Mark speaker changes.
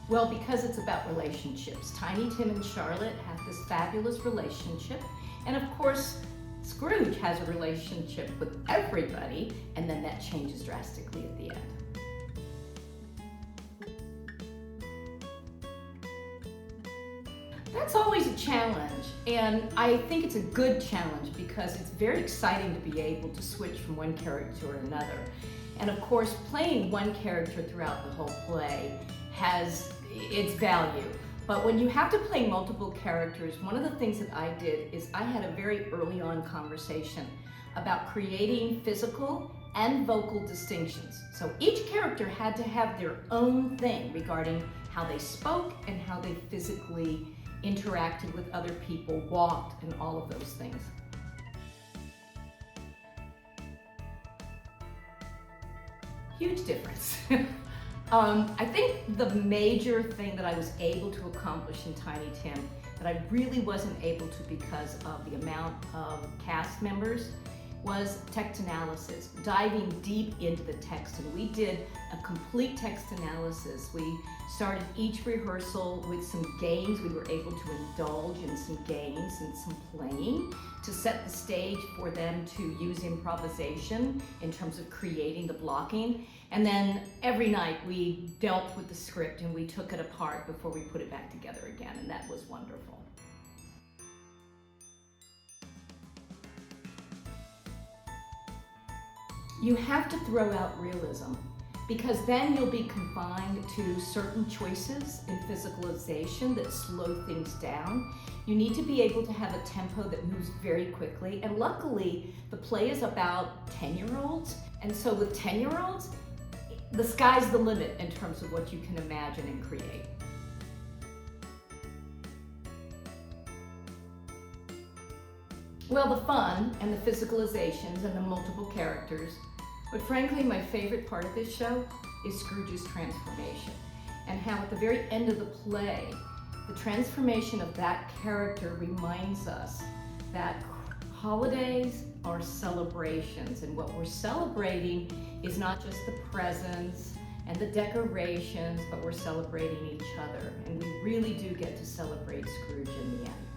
Speaker 1: Well, because it's about relationships. Tiny Tim and Charlotte have this fabulous relationship. And of course, Scrooge has a relationship with everybody, and then that changes drastically at the end. That's always a challenge, and I think it's a good challenge because it's very exciting to be able to switch from one character to another. And of course, playing one character throughout the whole play has its value. But when you have to play multiple characters, one of the things that I did is I had a very early on conversation about creating physical and vocal distinctions. So each character had to have their own thing regarding how they spoke and how they physically interacted with other people, walked, and all of those things. Huge difference. I think the major thing that I was able to accomplish in Tiny Tim that I really wasn't able to because of the amount of cast members was text analysis, diving deep into the text. And we did a complete text analysis. We started each rehearsal with some games. We were able to indulge in some games and some playing to set the stage for them to use improvisation in terms of creating the blocking. And then every night we dealt with the script and we took it apart before we put it back together again, and that was wonderful. You have to throw out realism because then you'll be confined to certain choices in physicalization that slow things down. You need to be able to have a tempo that moves very quickly, and luckily the play is about 10-year-olds, and so with 10-year-olds, the sky's the limit in terms of what you can imagine and create. Well, the fun and the physicalizations and the multiple characters, but frankly, my favorite part of this show is Scrooge's transformation, and how at the very end of the play, the transformation of that character reminds us that holidays are celebrations, and what we're celebrating is not just the presents and the decorations, but we're celebrating each other, and we really do get to celebrate Scrooge in the end.